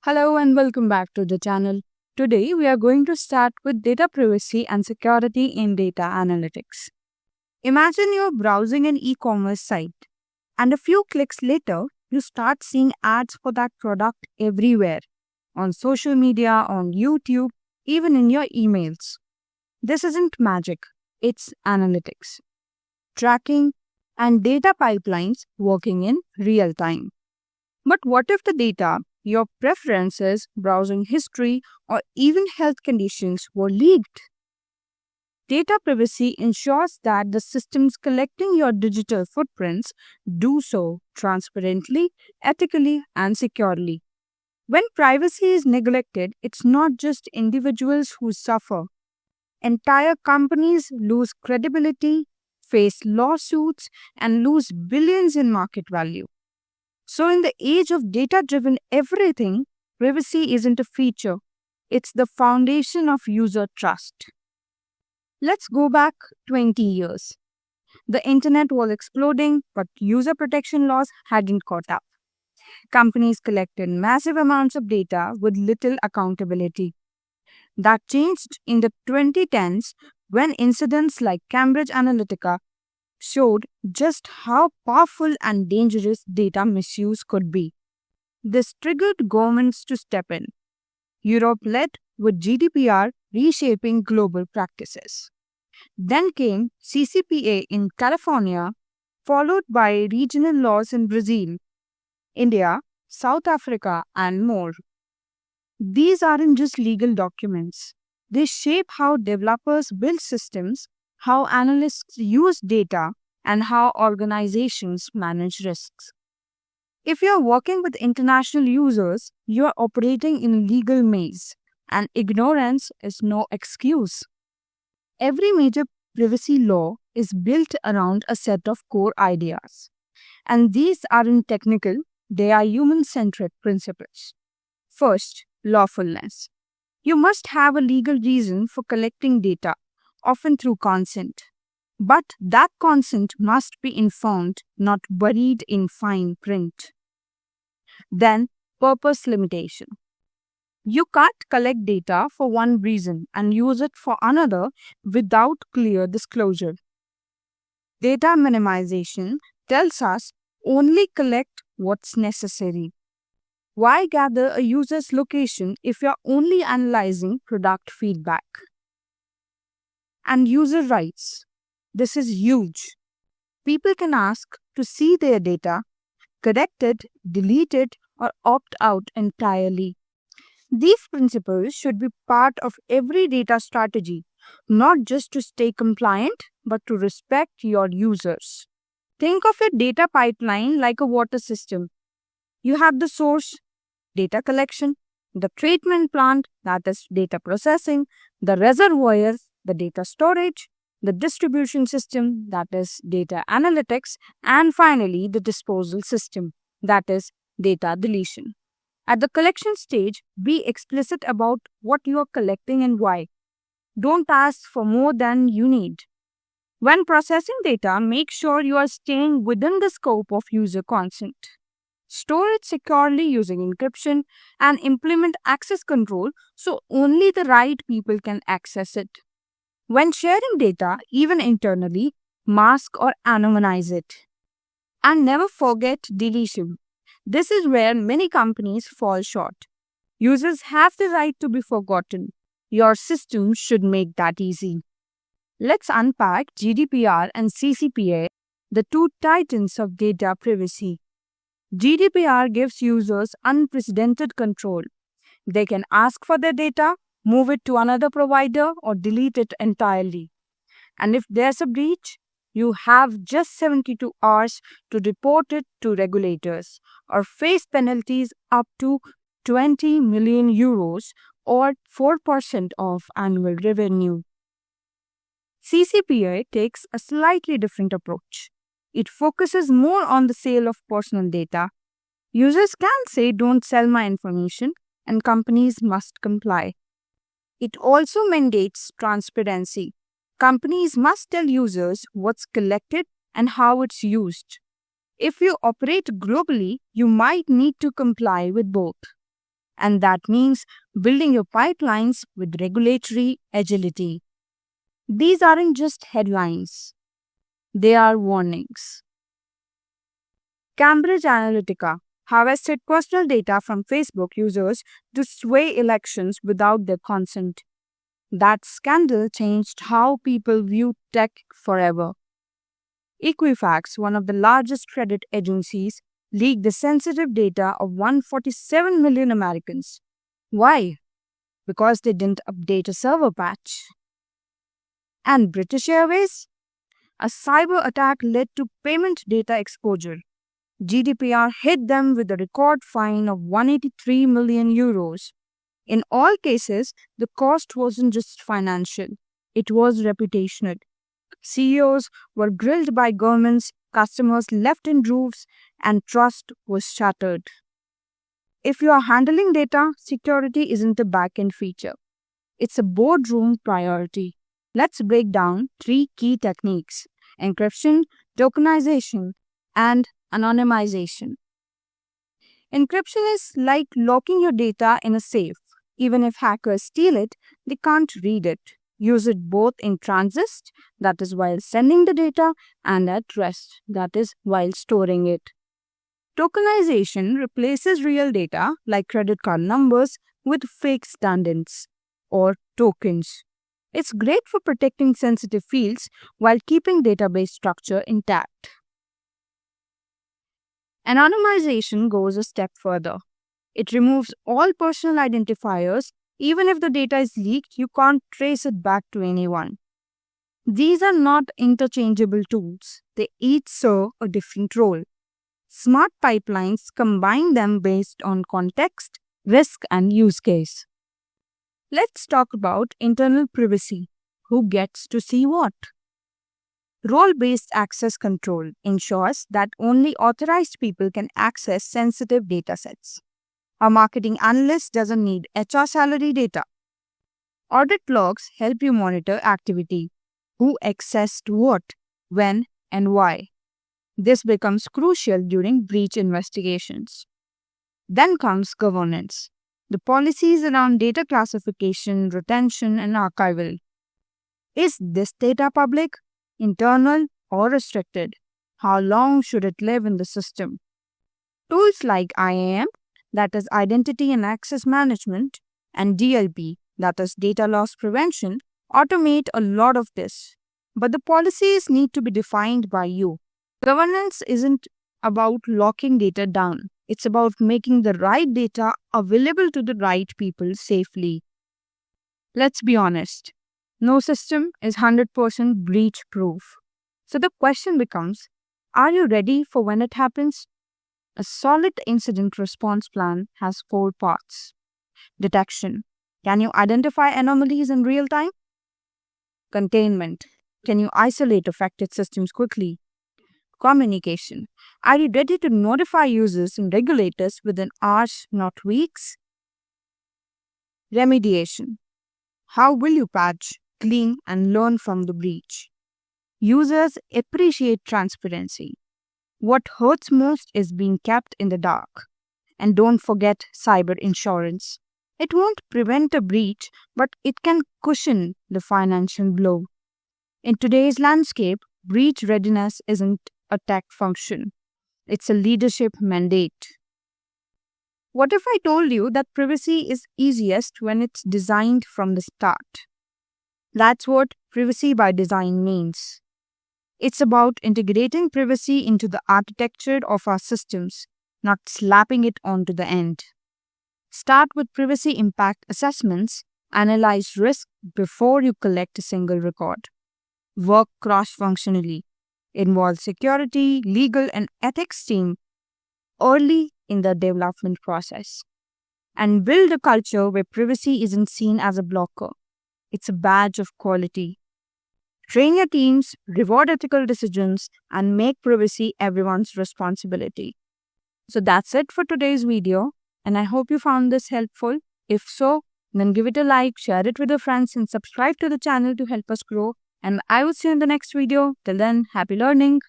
Hello and welcome back to the channel. Today we are going to start with data privacy and security in data analytics. Imagine you're browsing an e-commerce site and a few clicks later you start seeing ads for that product everywhere on social media, on YouTube, even in your emails. This isn't magic, it's analytics, tracking, and data pipelines working in real time. But what if the data, your preferences, browsing history, or even health conditions were leaked? Data privacy ensures that the systems collecting your digital footprints do so transparently, ethically, and securely. When privacy is neglected, it's not just individuals who suffer. Entire companies lose credibility, face lawsuits, and lose billions in market value. So, in the age of data driven everything, privacy isn't a feature, it's the foundation of user trust. Let's go back 20 years. The internet was exploding, but user protection laws hadn't caught up. Companies collected massive amounts of data with little accountability. That changed in the 2010s when incidents like Cambridge Analytica showed just how powerful and dangerous data misuse could be. This triggered governments to step in. Europe led with GDPR reshaping global practices. Then came CCPA in California, followed by regional laws in Brazil, India, South Africa, and more. These aren't just legal documents. They shape how developers build systems, how analysts use data, and how organizations manage risks. If you're working with international users, you're operating in a legal maze, and ignorance is no excuse. Every major privacy law is built around a set of core ideas, and these aren't technical, they are human centric principles. First, lawfulness. You must have a legal reason for collecting data, often through consent. But that consent must be informed, not buried in fine print. Then, purpose limitation. You can't collect data for one reason and use it for another without clear disclosure. Data minimization tells us only collect what's necessary. Why gather a user's location if you're only analyzing product feedback? And user rights. This is huge. People can ask to see their data, correct it, delete it, or opt out entirely. These principles should be part of every data strategy, not just to stay compliant, but to respect your users. Think of a data pipeline like a water system. You have the source, data collection, the treatment plant, that is data processing, the reservoir, the data storage, the distribution system, that is data analytics, and finally the disposal system, that is data deletion. At the collection stage, be explicit about what you are collecting and why. Don't ask for more than you need. When processing data, make sure you are staying within the scope of user consent. Store it securely using encryption and implement access control so only the right people can access it. When sharing data, even internally, mask or anonymize it. And never forget deletion. This is where many companies fall short. Users have the right to be forgotten. Your system should make that easy. Let's unpack GDPR and CCPA, the two titans of data privacy. GDPR gives users unprecedented control. They can ask for their data, move it to another provider, or delete it entirely. And if there's a breach, you have just 72 hours to report it to regulators or face penalties up to 20 million euros or 4% of annual revenue. CCPA takes a slightly different approach. It focuses more on the sale of personal data. Users can say, "Don't sell my information," and companies must comply. It also mandates transparency. Companies must tell users what's collected and how it's used. If you operate globally, you might need to comply with both. And that means building your pipelines with regulatory agility. These aren't just headlines, they are warnings. Cambridge Analytica harvested personal data from Facebook users to sway elections without their consent. That scandal changed how people view tech forever. Equifax, one of the largest credit agencies, leaked the sensitive data of 147 million Americans. Why? Because they didn't update a server patch. And British Airways? A cyber attack led to payment data exposure. GDPR hit them with a record fine of 183 million euros. In all cases, the cost wasn't just financial, it was reputational. CEOs were grilled by governments, customers left in droves, and trust was shattered. If you are handling data, security isn't a back-end feature. It's a boardroom priority. Let's break down 3 key techniques: encryption, tokenization, and anonymization. Encryption is like locking your data in a safe. Even if hackers steal it, they can't read it. Use it both in transit, that is while sending the data, and at rest, that is while storing it. Tokenization replaces real data like credit card numbers with fake stand-ins or tokens. It's great for protecting sensitive fields while keeping database structure intact. Anonymization goes a step further. It removes all personal identifiers. Even if the data is leaked, you can't trace it back to anyone. These are not interchangeable tools. They each serve a different role. Smart pipelines combine them based on context, risk, and use case. Let's talk about internal privacy. Who gets to see what? Role-based access control ensures that only authorized people can access sensitive datasets. A marketing analyst doesn't need HR salary data. Audit logs help you monitor activity, who accessed what, when, and why. This becomes crucial during breach investigations. Then comes governance. The policies around data classification, retention, and archival. Is this data public, internal, or restricted? How long should it live in the system? Tools like IAM, that is Identity and Access Management, and DLP, that is Data Loss Prevention, automate a lot of this. But the policies need to be defined by you. Governance isn't about locking data down. It's about making the right data available to the right people safely. Let's be honest. No system is 100% breach proof. So the question becomes, are you ready for when it happens? A solid incident response plan has 4 parts. Detection. Can you identify anomalies in real time? Containment. Can you isolate affected systems quickly? Communication. Are you ready to notify users and regulators within hours, not weeks? Remediation. How will you patch, clean, and learn from the breach? Users appreciate transparency. What hurts most is being kept in the dark. And don't forget cyber insurance. It won't prevent a breach, but it can cushion the financial blow. In today's landscape, breach readiness isn't a tech function. It's a leadership mandate. What if I told you that privacy is easiest when it's designed from the start? That's what privacy by design means. It's about integrating privacy into the architecture of our systems, not slapping it onto the end. Start with privacy impact assessments. Analyze risk before you collect a single record. Work cross-functionally. Involve security, legal, and ethics team early in the development process. And build a culture where privacy isn't seen as a blocker. It's a badge of quality. Train your teams, reward ethical decisions, and make privacy everyone's responsibility. So that's it for today's video, and I hope you found this helpful. If so, then give it a like, share it with your friends, and subscribe to the channel to help us grow. And I will see you in the next video. Till then, happy learning.